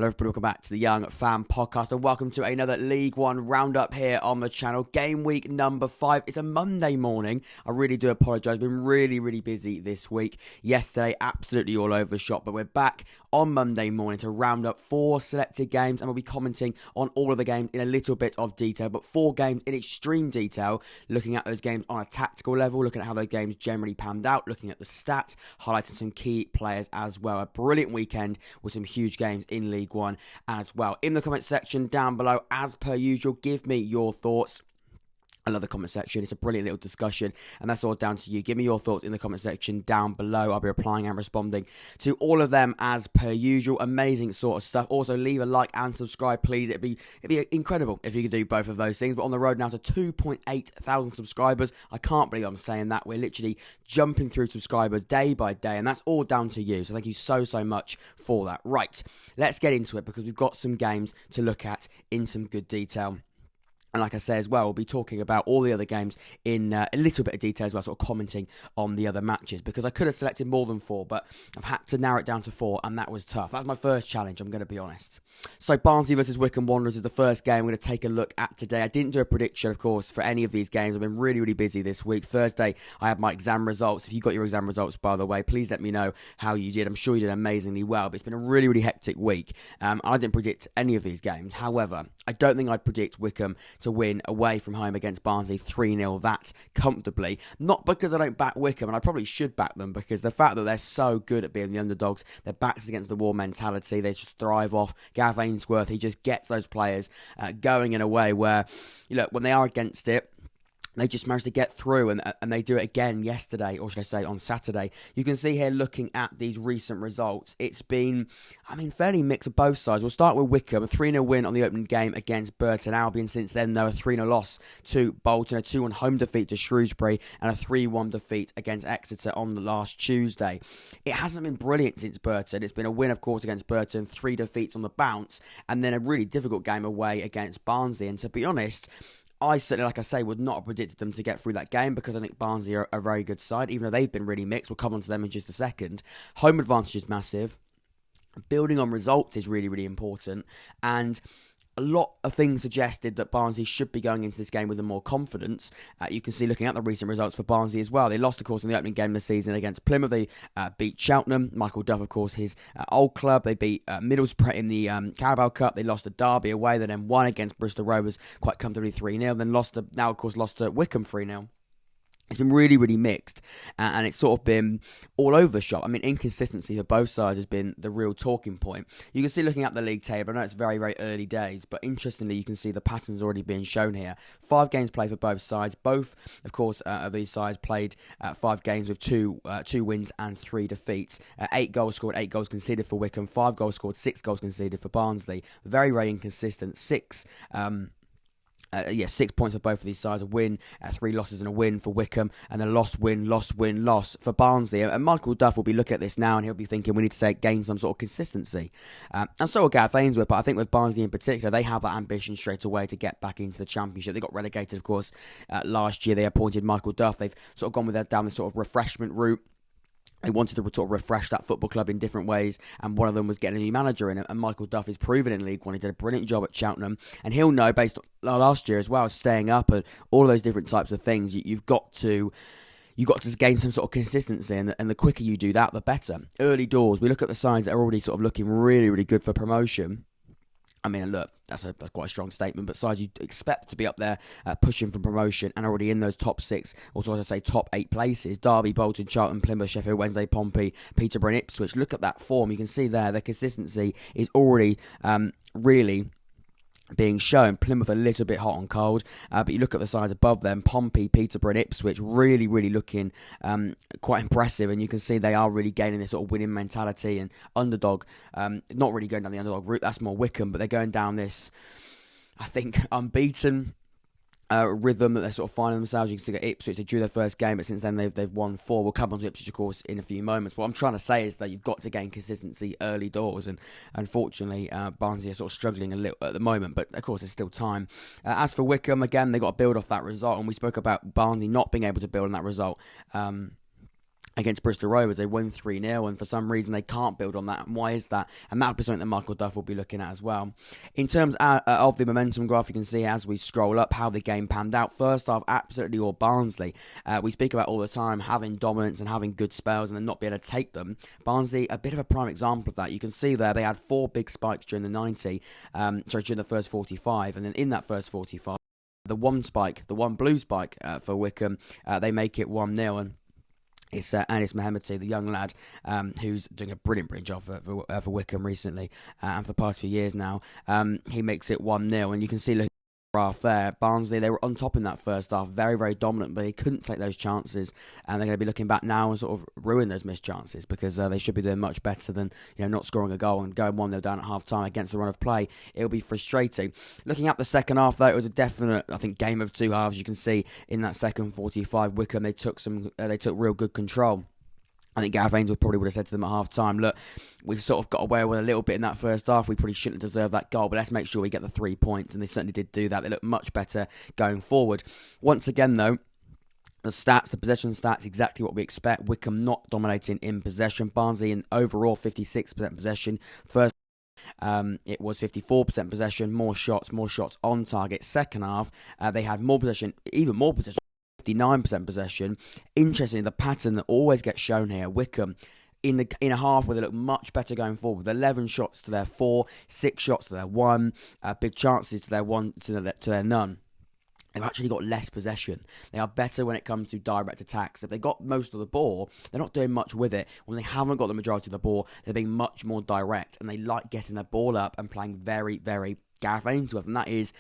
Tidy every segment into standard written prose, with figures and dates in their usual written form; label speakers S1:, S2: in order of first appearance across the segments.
S1: Hello everybody, welcome back to the Young Fan Podcast and welcome to another League One Roundup here on the channel. Game week number 5. It's a Monday morning. I really do apologise. I've been really busy this week. Yesterday, absolutely all over the shop, but we're back on Monday morning to round up 4 selected games and we'll be commenting on all of the games in a little bit of detail, but 4 games in extreme detail, looking at those games on a tactical level, looking at how those games generally panned out, looking at the stats, highlighting some key players as well. A brilliant weekend with some huge games in League One as well. In the comment section down below, as per usual, give me your thoughts. I love the comment section. It's a brilliant little discussion, and that's all down to you. Give me your thoughts in the comment section down below. I'll be replying and responding to all of them as per usual. Amazing sort of stuff. Also, leave a like and subscribe, please. It'd be incredible if you could do both of those things. But on the road now to 2.8 thousand subscribers. I can't believe I'm saying that. We're literally jumping through subscribers day by day, and that's all down to you. So thank you so much for that. Right, let's get into it because we've got some games to look at in some good detail. And like I say as well, we'll be talking about all the other games in a little bit of detail as well, sort of commenting on the other matches. Because I could have selected more than 4, but I've had to narrow it down to 4, and that was tough. That was my first challenge, I'm going to be honest. So Barnsley versus Wycombe Wanderers is the first game we're going to take a look at today. I didn't do a prediction, of course, for any of these games. I've been really busy this week. Thursday, I had my exam results. If you got your exam results, by the way, please let me know how you did. I'm sure you did amazingly well, but it's been a really hectic week. I didn't predict any of these games. However, I don't think I'd predict Wycombe to win away from home against Barnsley 3-0 that comfortably. Not because I don't back Wycombe, and I probably should back them, because the fact that they're so good at being the underdogs, their backs against the wall mentality, they just thrive off. Gareth Ainsworth, he just gets those players going in a way where, you know, when they are against it, they just managed to get through, and they do it again yesterday, or should I say on Saturday. You can see here, looking at these recent results, it's been, fairly mixed of both sides. We'll start with Wycombe, a 3-0 win on the opening game against Burton Albion. Since then, though, a 3-0 loss to Bolton, a 2-1 home defeat to Shrewsbury, and a 3-1 defeat against Exeter on the last Tuesday. It hasn't been brilliant since Burton. It's been a win, of course, against Burton, 3 defeats on the bounce, and then a really difficult game away against Barnsley. And to be honest, I certainly, like I say, would not have predicted them to get through that game, because I think Barnsley are a very good side, even though they've been really mixed. We'll come on to them in just a second. Home advantage is massive. Building on results is really important. And a lot of things suggested that Barnsley should be going into this game with more confidence. You can see, looking at the recent results for Barnsley as well, they lost, of course, in the opening game of the season against Plymouth. They beat Cheltenham. Michael Duff, of course, his old club. They beat Middlesbrough in the Carabao Cup. They lost to Derby away. They then won against Bristol Rovers quite comfortably 3-0. Then lost to Wycombe 3-0. It's been really mixed, and it's sort of been all over the shop. Inconsistency for both sides has been the real talking point. You can see, looking at the league table, I know it's very early days, but interestingly, you can see the patterns already being shown here. 5 games played for both sides. Both, of course, of these sides played 5 games with 2 wins and 3 defeats. 8 goals scored, 8 goals conceded for Wycombe. 5 goals scored, 6 goals conceded for Barnsley. Very inconsistent. 6 points for both of these sides, a win, 3 losses and a win for Wycombe, and then loss for Barnsley. And Michael Duff will be looking at this now, and he'll be thinking we need to gain some sort of consistency. And so will Gareth Ainsworth, but I think with Barnsley in particular, they have that ambition straight away to get back into the Championship. They got relegated, of course, last year. They appointed Michael Duff. They've sort of gone down this sort of refreshment route. They wanted to sort of refresh that football club in different ways, and one of them was getting a new manager in it. And Michael Duff is proven in League One. He did a brilliant job at Cheltenham, and he'll know, based on last year as well, staying up and all those different types of things, you've got to gain some sort of consistency, and the quicker you do that, the better. Early doors, we look at the sides that are already sort of looking really good for promotion. Look, that's quite a strong statement, but sides you expect to be up there pushing for promotion and already in those top 6, also as I say, top 8 places. Derby, Bolton, Charlton, Plymouth, Sheffield Wednesday, Pompey, Peterborough and Ipswich. Look at that form. You can see there, the consistency is already really being shown. Plymouth a little bit hot and cold, but you look at the sides above them, Pompey, Peterborough and Ipswich, really looking quite impressive, and you can see they are really gaining this sort of winning mentality and underdog, not really going down the underdog route, that's more Wycombe, but they're going down this, I think, unbeaten rhythm that they're sort of finding themselves. You can see that Ipswich, they drew their first game, but since then they've won 4. We'll come on to Ipswich, of course, in a few moments. What I'm trying to say is that you've got to gain consistency early doors, and unfortunately, Barnsley are sort of struggling a little at the moment, but of course, there's still time. As for Wycombe, again, they've got to build off that result, and we spoke about Barnsley not being able to build on that result against Bristol Rovers. They won 3-0, and for some reason they can't build on that. And why is that? And that'll be something that Michael Duff will be looking at as well. In terms of the momentum graph, you can see as we scroll up how the game panned out. First half, absolutely all Barnsley. We speak about all the time having dominance and having good spells and then not being able to take them. Barnsley, a bit of a prime example of that. You can see there they had 4 big spikes during during the first 45, and then in that first 45, the one blue spike for Wycombe, they make it 1-0, and it's Anis Mohamedi, the young lad, who's doing a brilliant job for Wycombe recently and for the past few years now. He makes it 1-0, and you can see the graph there. Barnsley, they were on top in that first half, very, very dominant, but they couldn't take those chances, and they're going to be looking back now and sort of ruin those missed chances because they should be doing much better than not scoring a goal and going 1-0 down at half time against the run of play. It'll be frustrating. Looking at the second half, though, it was a definite, I think, game of two halves. You can see in that second 45, Wycombe, they took real good control. I think Gareth Ainsworth probably would have said to them at half-time, look, we've sort of got away with a little bit in that first half. We probably shouldn't have deserved that goal, but let's make sure we get the 3 points. And they certainly did do that. They look much better going forward. Once again, though, the possession stats, exactly what we expect. Wycombe not dominating in possession. Barnsley in overall 56% possession. First, it was 54% possession, more shots on target. Second half, they had more possession, even more possession. 59% possession. Interestingly, the pattern that always gets shown here, Wycombe in a half where they look much better going forward, with 11 shots to their 4, 6 shots to their 1, big chances to their 1 to their none. They've actually got less possession. They are better when it comes to direct attacks. If they got most of the ball, they're not doing much with it. When they haven't got the majority of the ball, they're being much more direct, and they like getting the ball up and playing very, very Gareth Ainsworth, and that is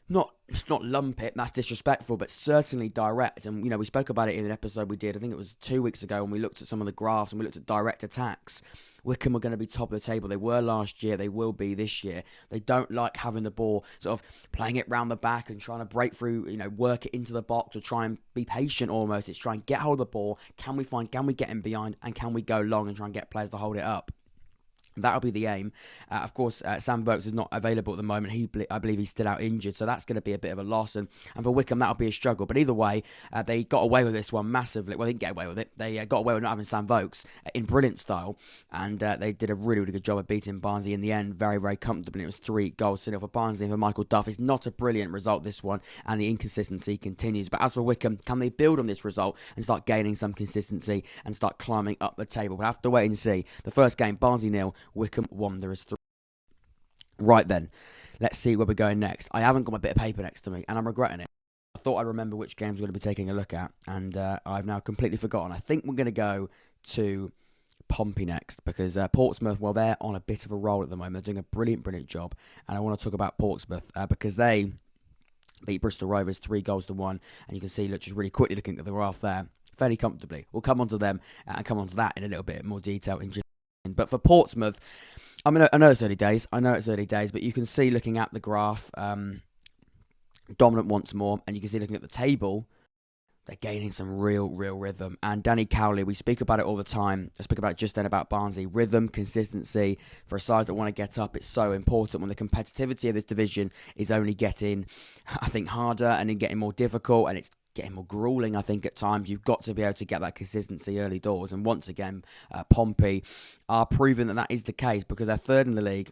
S1: not lump it, that's disrespectful, but certainly direct. And, we spoke about it in an episode we did, I think it was 2 weeks ago, when we looked at some of the graphs and we looked at direct attacks. Wycombe are going to be top of the table. They were last year, they will be this year. They don't like having the ball, sort of playing it round the back and trying to break through, work it into the box, or try and be patient almost. It's try and get hold of the ball. Can we get in behind, and can we go long and try and get players to hold it up? That'll be the aim. Of course, Sam Vokes is not available at the moment. I believe he's still out injured, so that's going to be a bit of a loss. And for Wycombe, that'll be a struggle. But either way, they got away with this one massively. Well, they didn't get away with it. They got away with not having Sam Vokes in brilliant style. And they did a really, really good job of beating Barnsley in the end, very, very comfortably. It was 3 goals to 0 for Barnsley and for Michael Duff. It's not a brilliant result, this one, and the inconsistency continues. But as for Wycombe, can they build on this result and start gaining some consistency and start climbing up the table? We'll have to wait and see. The first game, Barnsley 0, Wycombe Wanderers 3. Right then, let's see where we're going next. I haven't got my bit of paper next to me, and I'm regretting it. I thought I'd remember which games we're going to be taking a look at, and I've now completely forgotten. I think we're going to go to Pompey next, because Portsmouth, well, they're on a bit of a roll at the moment. They're doing a brilliant job, and I want to talk about Portsmouth because they beat Bristol Rovers 3 goals to 1, and you can see, just really quickly looking at the graph there, fairly comfortably. We'll come on to them and come on to that in a little bit more detail in just. But for Portsmouth, I know it's early days, but you can see looking at the graph, dominant once more, and you can see looking at the table, they're gaining some real rhythm. And Danny Cowley, we speak about it all the time. I speak about it just then about Barnsley. Rhythm, consistency, for a side that want to get up, it's so important when the competitivity of this division is only getting, I think, harder and getting more difficult, and it's getting more grueling, I think, at times. You've got to be able to get that consistency early doors. And once again, Pompey are proving that is the case, because they're third in the league.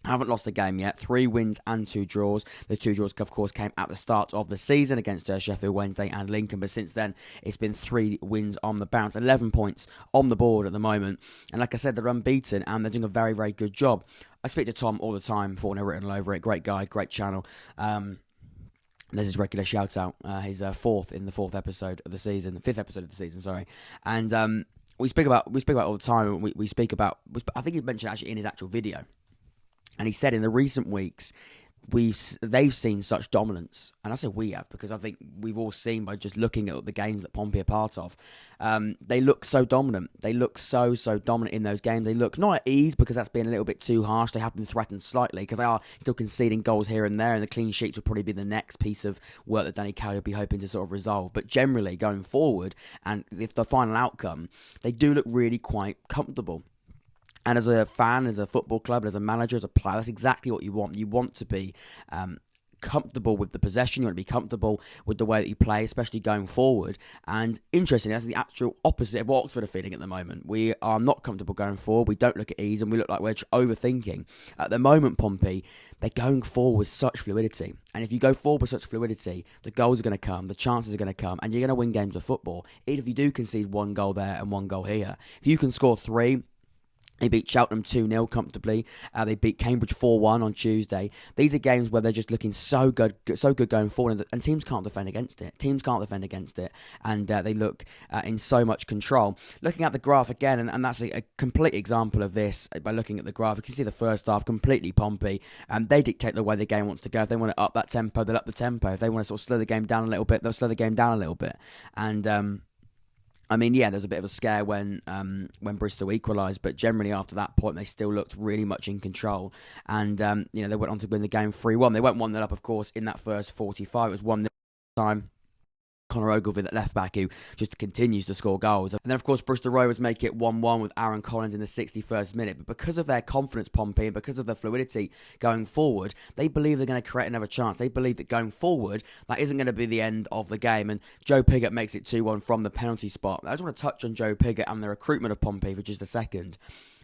S1: Haven't lost a game yet. 3 wins and 2 draws. The 2 draws, of course, came at the start of the season against Sheffield Wednesday and Lincoln. But since then, it's been 3 wins on the bounce. 11 points on the board at the moment. And like I said, they're unbeaten and they're doing a very, very good job. I speak to Tom all the time, Thought I've written all over it. Great guy, great channel. There's his regular shout out. He's fourth in the 4th episode of the season, the 5th episode of the season, sorry. And we speak about all the time. We speak about, I think he mentioned actually in his actual video. And he said in the recent weeks, they've seen such dominance. And I say we have, because I think we've all seen by just looking at the games that Pompey are part of. They look so dominant. They look so dominant in those games. They look not at ease, because that's been a little bit too harsh. They have been threatened slightly, because they are still conceding goals here and there. And the clean sheets will probably be the next piece of work that Danny Cowley will be hoping to sort of resolve. But generally, going forward, and if the final outcome, they do look really quite comfortable. And as a fan, as a football club, as a manager, as a player, that's exactly what you want. You want to be comfortable with the possession, you want to be comfortable with the way that you play, especially going forward. And interestingly, that's the actual opposite of what Oxford are feeling at the moment. We are not comfortable going forward, we don't look at ease, and we look like we're overthinking. At the moment, Pompey, they're going forward with such fluidity. And if you go forward with such fluidity, the goals are going to come, the chances are going to come, and you're going to win games of football. Even if you do concede one goal there and one goal here, if you can score 3, they beat Cheltenham 2-0 comfortably. They beat Cambridge 4-1 on Tuesday. These are games where they're just looking so good going forward, and teams can't defend against it. And they look in so much control. Looking at the graph again, and that's a complete example of this by looking at the graph. You can see the first half completely Pompey. They dictate the way the game wants to go. If they want to up that tempo, they'll up the tempo. If they want to sort of slow the game down a little bit, they'll slow the game down a little bit. And I mean, yeah, there was a bit of a scare when Bristol equalised, but generally after that point, they still looked really much in control. And, they went on to win the game 3-1. They went 1-0 up, of course, in that first 45. It was 1-0 time. Connor Ogilvie, that left back, who just continues to score goals. And then, of course, Bristol Rovers make it 1-1 with Aaron Collins in the 61st minute. But because of their confidence, Pompey, and because of their fluidity going forward, they believe they're going to create another chance. They believe that going forward, that isn't going to be the end of the game. And Joe Pigott makes it 2-1 from the penalty spot. I just want to touch on Joe Pigott and the recruitment of Pompey for just a second.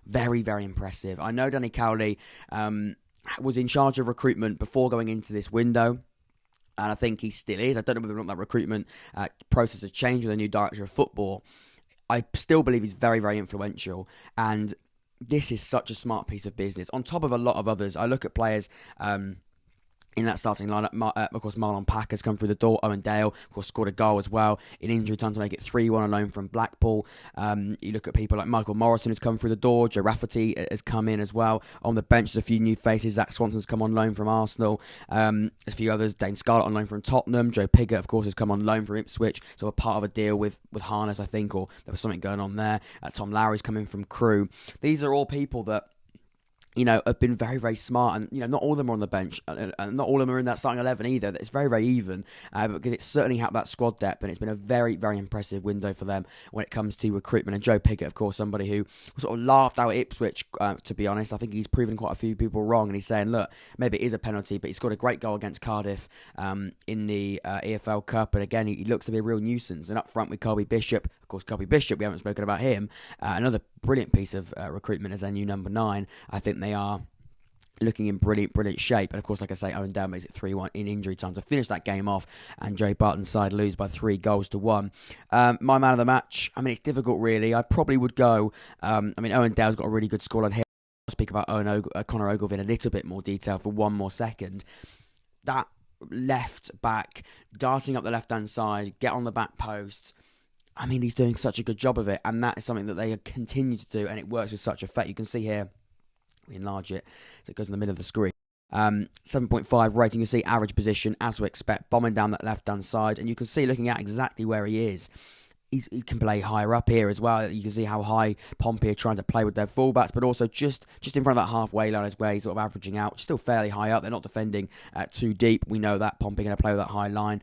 S1: Very, very impressive. I know Danny Cowley was in charge of recruitment before going into this window. And I think he still is. I don't know whether or not that recruitment process has changed with a new director of football. I still believe he's very, very influential. And this is such a smart piece of business. On top of a lot of others, I look at players in that starting lineup. Of course, Marlon Pack has come through the door. Owen Dale, of course, scored a goal as well in injury time to make it 3-1 on loan from Blackpool. You look at people like Michael Morrison, who's come through the door. Joe Rafferty has come in as well. On the bench, there's a few new faces. Zach Swanson's come on loan from Arsenal. A few others. Dane Scarlett on loan from Tottenham. Joe Pigott, of course, has come on loan from Ipswich. So a part of a deal with Harness, I think, or there was something going on there. Tom Lowry's come in from Crewe. These are all people that have been very, very smart, and, not all of them are on the bench, and not all of them are in that starting 11 either. It's very, very even, because it's certainly helped that squad depth, and it's been a very, very impressive window for them when it comes to recruitment. And Joe Pigott, of course, somebody who sort of laughed out at Ipswich, to be honest. I think he's proven quite a few people wrong, and he's saying, look, maybe it is a penalty, but he scored a great goal against Cardiff in the EFL Cup, and again, he looks to be a real nuisance. And up front with Colby Bishop, of course, Colby Bishop, we haven't spoken about him, another brilliant piece of recruitment as their new number 9. I think they are looking in brilliant shape. And of course, like I say, Owen Dale makes it 3-1 in injury time to finish that game off, and Joey Barton's side lose by 3-1. My man of the match, I mean, it's difficult really. I probably would go, Owen Dale's got a really good scoreline here. I'll speak about Connor Ogilvie in a little bit more detail for one more second. That left back, darting up the left-hand side, get on the back post. I mean, he's doing such a good job of it, and that is something that they continue to do, and it works with such effect. You can see here, we enlarge it so it goes in the middle of the screen. 7.5 rating. You see average position, as we expect, bombing down that left-hand side, and you can see, looking at exactly where he is, he can play higher up here as well. You can see how high Pompey are trying to play with their fullbacks, but also just in front of that halfway line is where he's sort of averaging out. Still fairly high up. They're not defending too deep. We know that Pompey are going to play with that high line.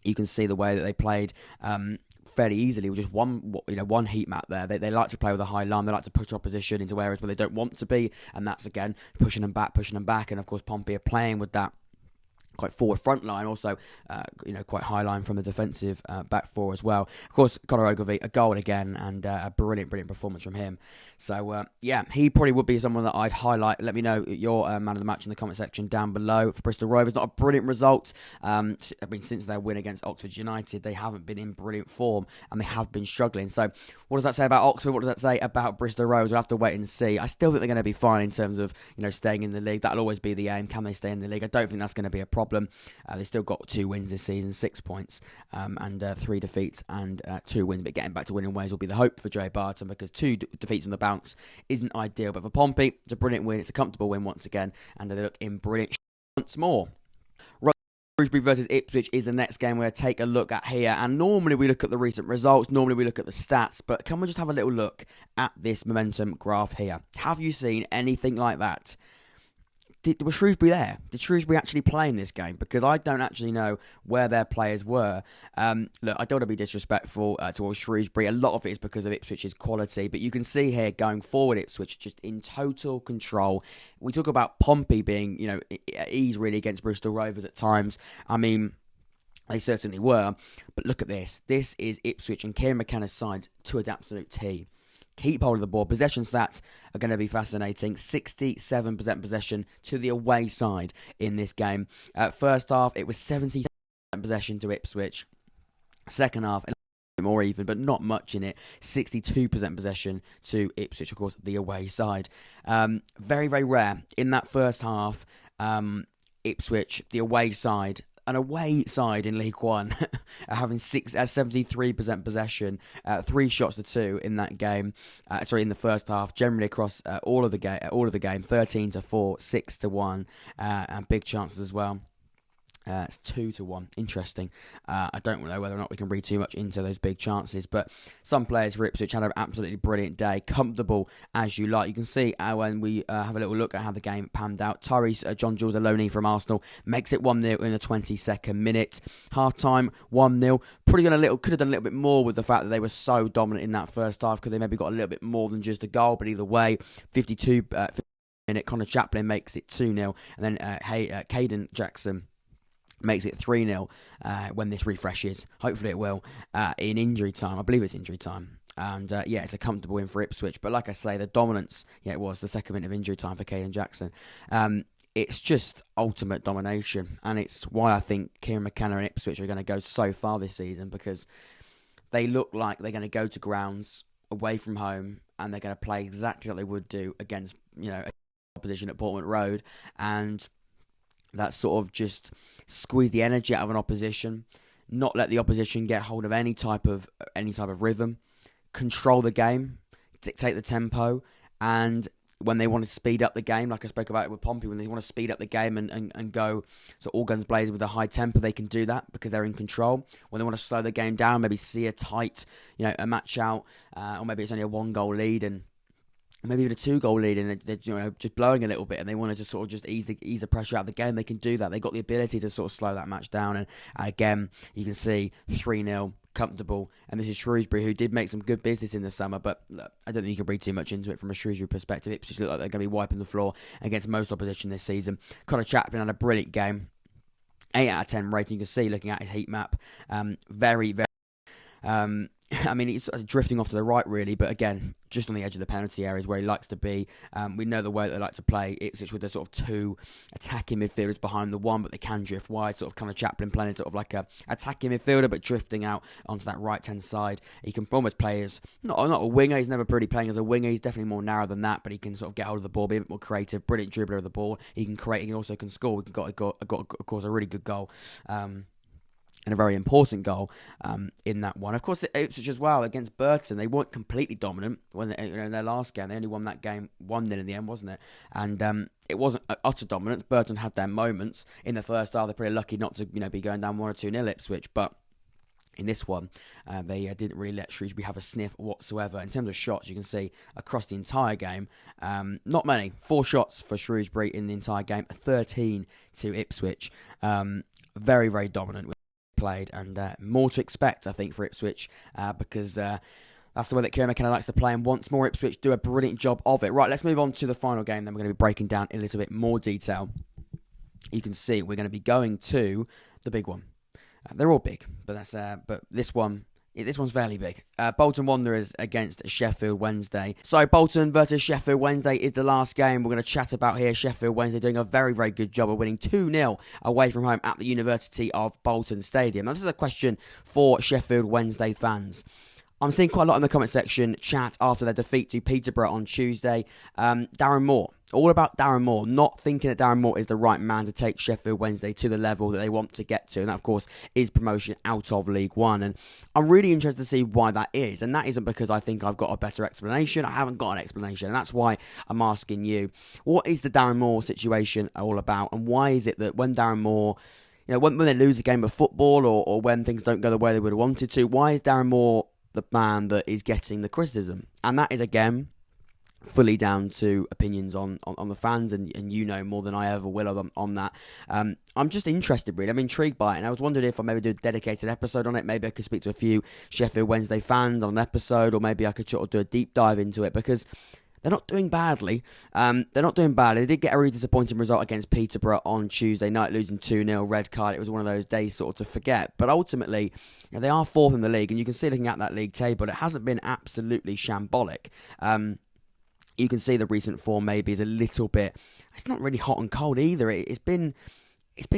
S1: You can see the way that they played fairly easily with just one heat map there. They like to play with a high line. They like to push opposition into areas where they don't want to be, and that's again pushing them back. And of course, Pompey are playing with that quite forward front line, also quite high line from the defensive back four as well. Of course, Connor Ogilvie, a goal again, and a brilliant performance from him. So he probably would be someone that I'd highlight. Let me know your man of the match in the comment section down below. For Bristol Rovers, not a brilliant result. Since their win against Oxford United, they haven't been in brilliant form, and they have been struggling. So what does that say about Oxford? What does that say about Bristol Rovers? We'll have to wait and see. I still think they're going to be fine in terms of staying in the league. That'll always be the aim. Can they stay in the league? I don't think that's going to be a problem. They've still got 2 wins this season, 6 points, and 3 defeats and 2 wins. But getting back to winning ways will be the hope for Joey Barton, because 2 defeats on the bounce isn't ideal. But for Pompey, it's a brilliant win. It's a comfortable win once again, and they look in brilliant once more. Shrewsbury versus Ipswich is the next game we're going to take a look at here. And normally we look at the recent results, normally we look at the stats, but can we just have a little look at this momentum graph here? Have you seen anything like that? was Shrewsbury there? Did Shrewsbury actually play in this game? Because I don't actually know where their players were. Look, I don't want to be disrespectful towards Shrewsbury. A lot of it is because of Ipswich's quality. But you can see here, going forward, Ipswich just in total control. We talk about Pompey being, at ease really against Bristol Rovers at times. I mean, they certainly were. But look at this. This is Ipswich and Kieran McKenna's side to an absolute T. Keep hold of the ball. Possession stats are going to be fascinating. 67% possession to the away side in this game. First half, it was 70% possession to Ipswich. Second half, a bit more even, but not much in it. 62% possession to Ipswich, of course, the away side. Very, very rare. In that first half, Ipswich, the away side, an away side in League One, having 73% possession, 3 shots to 2 in that game. In the first half, generally across all of the game, 13-4, 6-1, and big chances as well. It's 2-1. Interesting. I don't know whether or not we can read too much into those big chances, but some players for Ipswich had an absolutely brilliant day. Comfortable as you like. You can see when we have a little look at how the game panned out. Tyrese John Jules Aloni from Arsenal makes it 1-0 in the 22nd minute. Half time 1-0. Could have done a little bit more with the fact that they were so dominant in that first half, because they maybe got a little bit more than just a goal. But either way, 52 minute, Connor Chaplin makes it 2-0, and then Caden Jackson makes it 3-0 when this refreshes. Hopefully it will in injury time. I believe it's injury time. And it's a comfortable win for Ipswich. But like I say, the dominance, it was the second minute of injury time for Caden Jackson. It's just ultimate domination. And it's why I think Kieran McKenna and Ipswich are going to go so far this season, because they look like they're going to go to grounds away from home and they're going to play exactly what they would do against, opposition at Portsmouth Road. And that sort of just squeeze the energy out of an opposition, not let the opposition get hold of any type of rhythm, control the game, dictate the tempo, and when they want to speed up the game, like I spoke about it with Pompey, when they want to speed up the game and go all guns blazing with a high tempo, they can do that because they're in control. When they want to slow the game down, maybe see a tight, a match out, or maybe it's only a 1-goal lead and maybe even a 2-goal lead, and they're just blowing a little bit, and they want to just sort of ease the pressure out of the game. They can do that. They've got the ability to sort of slow that match down. And again, you can see 3-0, comfortable. And this is Shrewsbury, who did make some good business in the summer, but look, I don't think you can read too much into it from a Shrewsbury perspective. Ipswich look like they're going to be wiping the floor against most opposition this season. Connor Chaplin had a brilliant game. 8 out of 10 rating. You can see, looking at his heat map, very, very... he's sort of drifting off to the right, really, but again, just on the edge of the penalty areas where he likes to be. We know the way that they like to play Ipswich with the sort of 2 attacking midfielders behind the 1, but they can drift wide, sort of kind of Chaplin playing sort of like a attacking midfielder, but drifting out onto that right-hand side. He can almost play as, not a winger, he's never really playing as a winger, he's definitely more narrow than that, but he can sort of get hold of the ball, be a bit more creative, brilliant dribbler of the ball. He can create, he also can score. He got of course, a really good goal. And a very important goal in that one. Of course, Ipswich as well against Burton. They weren't completely dominant when in their last game. They only won that game 1-0 in the end, wasn't it? And it wasn't utter dominance. Burton had their moments in the first half. They're pretty lucky not to be going down 1 or 2-0 Ipswich, but in this one, they didn't really let Shrewsbury have a sniff whatsoever. In terms of shots, you can see across the entire game, not many. 4 shots for Shrewsbury in the entire game, 13 to Ipswich. Very, very dominant played, and more to expect, I think, for Ipswich, because that's the way that Kieran McKenna likes to play, and once more Ipswich do a brilliant job of it. Right, let's move on to the final game, then we're going to be breaking down in a little bit more detail. You can see we're going to be going to the big one. They're all big, but this one's fairly big. Bolton Wanderers against Sheffield Wednesday. So Bolton versus Sheffield Wednesday is the last game we're going to chat about here. Sheffield Wednesday doing a very, very good job of winning 2-0 away from home at the University of Bolton Stadium. Now, this is a question for Sheffield Wednesday fans. I'm seeing quite a lot in the comment section chat after their defeat to Peterborough on Tuesday. Darren Moore. All about Darren Moore, not thinking that Darren Moore is the right man to take Sheffield Wednesday to the level that they want to get to. And that, of course, is promotion out of League One. And I'm really interested to see why that is. And that isn't because I think I've got a better explanation. I haven't got an explanation. And that's why I'm asking you, what is the Darren Moore situation all about? And why is it that when Darren Moore, when they lose a game of football or when things don't go the way they would have wanted to, why is Darren Moore the man that is getting the criticism? And that is, again, fully down to opinions on the fans, and you know more than I ever will on that. I'm just interested, really. I'm intrigued by it, and I was wondering if I maybe do a dedicated episode on it. Maybe I could speak to a few Sheffield Wednesday fans on an episode, or maybe I could sort of do a deep dive into it, because they're not doing badly. They did get a really disappointing result against Peterborough on Tuesday night, losing 2-0, red card. It was one of those days sort of to forget. But ultimately, they are fourth in the league, and you can see looking at that league table, it hasn't been absolutely shambolic. You can see the recent form maybe is a little bit... It's not really hot and cold either. It's been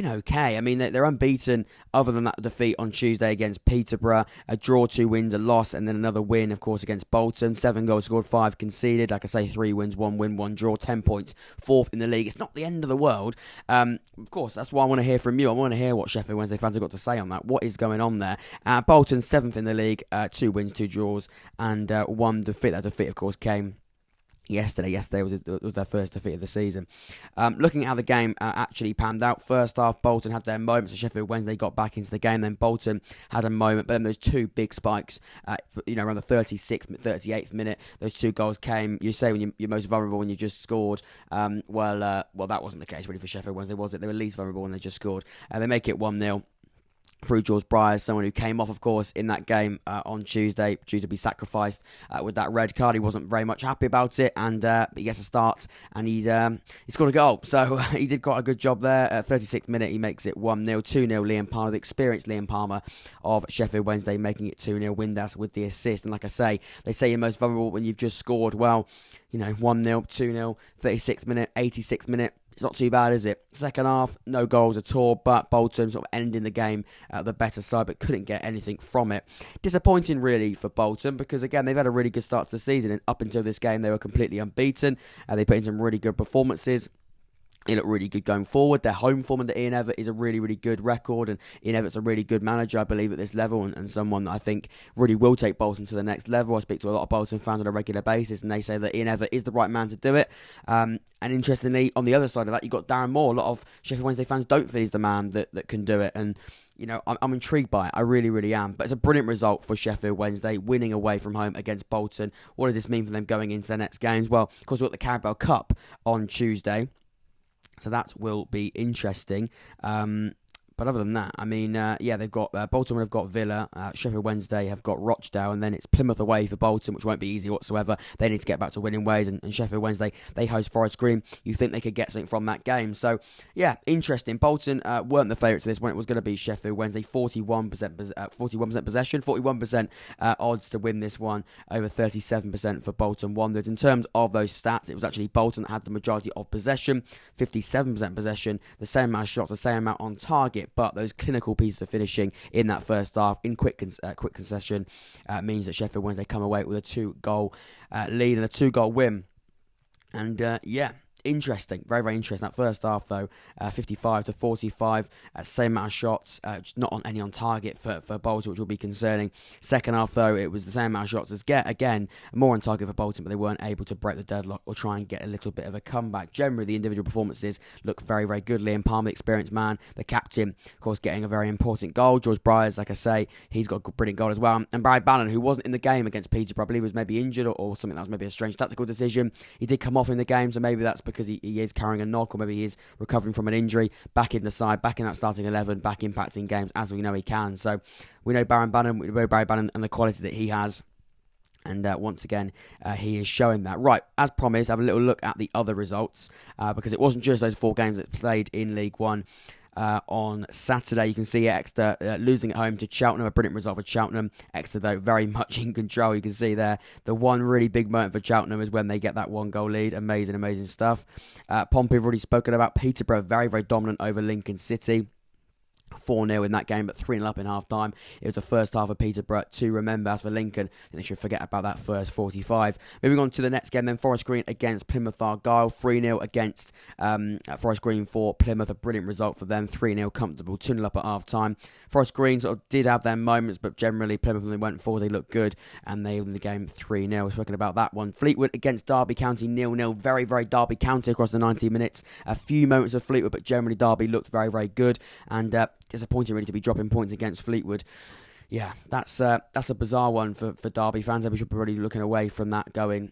S1: okay. I mean, they're unbeaten other than that defeat on Tuesday against Peterborough. A draw, 2 wins, a loss, and then another win, of course, against Bolton. 7 goals scored, 5 conceded. Like I say, 3 wins, 1 win, 1 draw, 10 points, 4th in the league. It's not the end of the world. Of course, that's why I want to hear from you. I want to hear what Sheffield Wednesday fans have got to say on that. What is going on there? Bolton, 7th in the league, 2 wins, 2 draws, and 1 defeat. That defeat, of course, came yesterday was their first defeat of the season. Looking at how the game actually panned out, first half Bolton had their moments, so Sheffield Wednesday got back into the game, then Bolton had a moment, but then those 2 big spikes, around the 36th, 38th minute, those 2 goals came. You say when you're most vulnerable when you just scored. Well, that wasn't the case really for Sheffield Wednesday, was it? They were least vulnerable when they just scored. They make it 1-0. Through George Briers, someone who came off, of course, in that game on Tuesday, due to be sacrificed with that red card. He wasn't very much happy about it, and he gets a start, and he scored a goal. So he did quite a good job there. 36th minute, he makes it 1-0, 2-0. Liam Palmer, the experienced Liam Palmer of Sheffield Wednesday, making it 2-0. Windass with the assist, and like I say, they say you're most vulnerable when you've just scored. Well, 1-0, 2-0, 36th minute, 86th minute. It's not too bad, is it? Second half, no goals at all, but Bolton sort of ending the game the better side, but couldn't get anything from it. Disappointing, really, for Bolton, because, again, they've had a really good start to the season, and up until this game, they were completely unbeaten. They put in some really good performances. They look really good going forward. Their home form under Ian Evatt is a really, really good record, and Ian Evatt's a really good manager, I believe, at this level, and someone that I think really will take Bolton to the next level. I speak to a lot of Bolton fans on a regular basis, and they say that Ian Evatt is the right man to do it. And interestingly, on the other side of that, you've got Darren Moore. A lot of Sheffield Wednesday fans don't feel he's the man that can do it, and I'm intrigued by it. I really, really am. But it's a brilliant result for Sheffield Wednesday, winning away from home against Bolton. What does this mean for them going into their next games? Well, of course, we've got the Carabao Cup on Tuesday, so that will be interesting. But other than that, I mean, they've got Bolton have got Villa, Sheffield Wednesday have got Rochdale, and then it's Plymouth away for Bolton, which won't be easy whatsoever. They need to get back to winning ways, and Sheffield Wednesday, they host Forest Green. You think they could get something from that game. So, yeah, interesting. Bolton weren't the favourites to this one. It was going to be Sheffield Wednesday, 41% possession, 41% odds to win this one, over 37% for Bolton Wanderers. In terms of those stats, it was actually Bolton that had the majority of possession, 57% possession, the same amount of shots, the same amount on target. But those clinical pieces of finishing in that first half, in quick concession, means that Sheffield Wednesday come away with a 2-goal lead and a 2-goal win. And interesting, very, very interesting. That first half, though, 55 to 45, same amount of shots, just not on target for Bolton, which will be concerning. Second half, though, it was the same amount of shots as again, more on target for Bolton, but they weren't able to break the deadlock or try and get a little bit of a comeback. Generally, the individual performances look very, very good. Liam Palmer, the experienced man, the captain, of course, getting a very important goal. George Briers, like I say, he's got a brilliant goal as well. And Barry Bannon, who wasn't in the game against Peterborough, I believe was maybe injured or something that was maybe a strange tactical decision. He did come off in the game, so maybe that's because he is carrying a knock, or maybe he is recovering from an injury, back in the side, back in that starting 11, back impacting games as we know he can. So we know Barry Bannon and the quality that he has, and once again he is showing that. Right, as promised, have a little look at the other results, because it wasn't just those 4 games that played in League One. On Saturday, you can see Exeter losing at home to Cheltenham, a brilliant result for Cheltenham. Exeter, though, very much in control. You can see there, the one really big moment for Cheltenham is when they get that 1-goal lead. Amazing, amazing stuff. Pompey, have already spoken about. Peterborough, very, very dominant over Lincoln City. 4-0 in that game, but 3-0 up in half-time. It was the first half of Peterborough to remember. As for Lincoln, they should forget about that first 45. Moving on to the next game, then Forest Green against Plymouth Argyle. 3-0 against Forest Green for Plymouth. A brilliant result for them. 3-0 comfortable, 2-0 up at half-time. Forest Green sort of did have their moments, but generally Plymouth, when they went forward, they looked good, and they won the game 3-0. We're talking about that one. Fleetwood against Derby County, 0-0. Very, very Derby County across the 90 minutes. A few moments of Fleetwood, but generally Derby looked very, very good, and disappointing really to be dropping points against Fleetwood. Yeah, that's a bizarre one for Derby fans. We should be really looking away from that, going,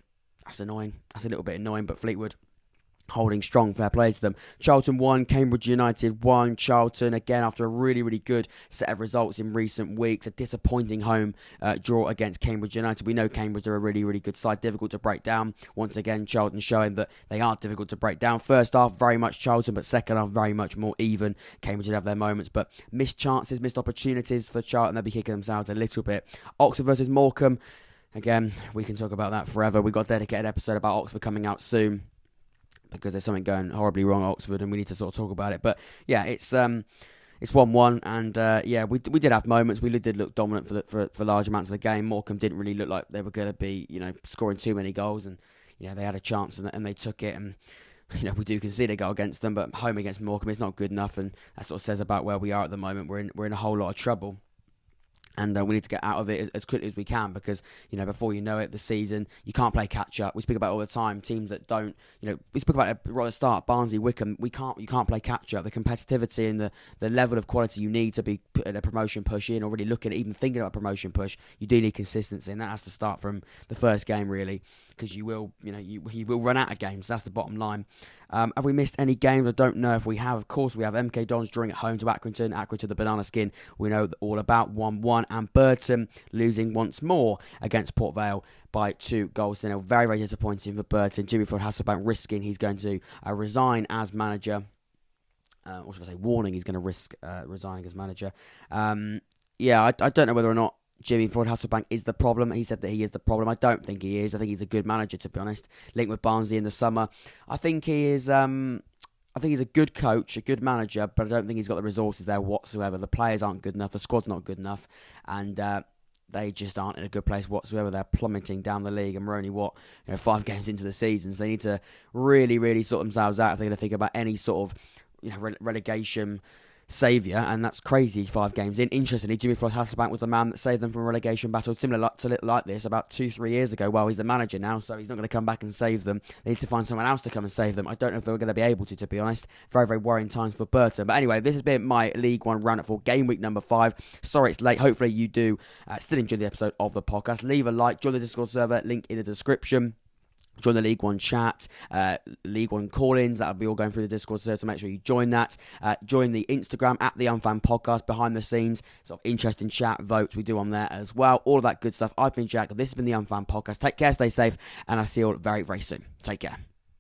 S1: That's annoying. That's a little bit annoying, but Fleetwood holding strong, fair play to them. Charlton won, Cambridge United won. Charlton, again, after a really, really good set of results in recent weeks, a disappointing home draw against Cambridge United. We know Cambridge are a really, really good side, difficult to break down. Once again, Charlton showing that they are difficult to break down. First half, very much Charlton, but second half, very much more even. Cambridge did have their moments, but missed chances, missed opportunities for Charlton. They'll be kicking themselves a little bit. Oxford versus Morecambe, again, we can talk about that forever. We've got a dedicated episode about Oxford coming out soon, because there's something going horribly wrong at Oxford, and we need to sort of talk about it. But yeah, it's 1-1, and we did have moments. We did look dominant for large amounts of the game. Morecambe didn't really look like they were going to be, scoring too many goals, and they had a chance and they took it. And we do concede a goal against them, but home against Morecambe is not good enough, and that sort of says about where we are at the moment. We're in a whole lot of trouble. And we need to get out of it as quickly as we can, because, before you know it, the season, you can't play catch-up. We speak about it all the time, teams that don't, we speak about it right at the start, Barnsley, Wycombe, you can't play catch-up. The competitivity and the level of quality you need to be putting a promotion push in, or really looking at even thinking about a promotion push, you do need consistency, and that has to start from the first game, really, because you will run out of games. That's the bottom line. Have we missed any games? I don't know if we have. Of course, we have MK Dons drawing at home to Accrington. Accrington, the banana skin, we know all about 1-1. And Burton losing once more against Port Vale by 2-0. Very, very disappointing for Burton. Jimmy Ford Hasselbank risking he's going to resign as manager. Or should I say warning he's going to risk resigning as manager. I don't know whether or not Jimmy Ford Hasselbank is the problem. He said that he is the problem. I don't think he is. I think he's a good manager, to be honest. Linked with Barnsley in the summer. I think he is. I think he's a good coach, a good manager, but I don't think he's got the resources there whatsoever. The players aren't good enough. The squad's not good enough, and they just aren't in a good place whatsoever. They're plummeting down the league, and we're only 5 games into the season, so they need to really, really sort themselves out if they're going to think about any sort of relegation saviour, and that's crazy 5 games in. Interestingly, Jimmy Frost Hasselbank was the man that saved them from a relegation battle similar to like this about 2-3 years ago. Well, he's the manager now, so he's not going to come back and save them. They need to find someone else to come and save them. I don't know if they're going to be able to be honest. Very, very worrying times for Burton. But anyway, this has been my League One roundup for game week number 5. Sorry it's late. Hopefully you do still enjoy the episode of the podcast. Leave a like, join the Discord server, link in the description. Join the League One chat, League One call-ins. That'll be all going through the Discord server, so make sure you join that. Join the Instagram at the Unfan Podcast, behind the scenes, sort of interesting chat, votes we do on there as well. All of that good stuff. I've been Jack. This has been the Unfan Podcast. Take care, stay safe, and I'll see you all very, very soon. Take care.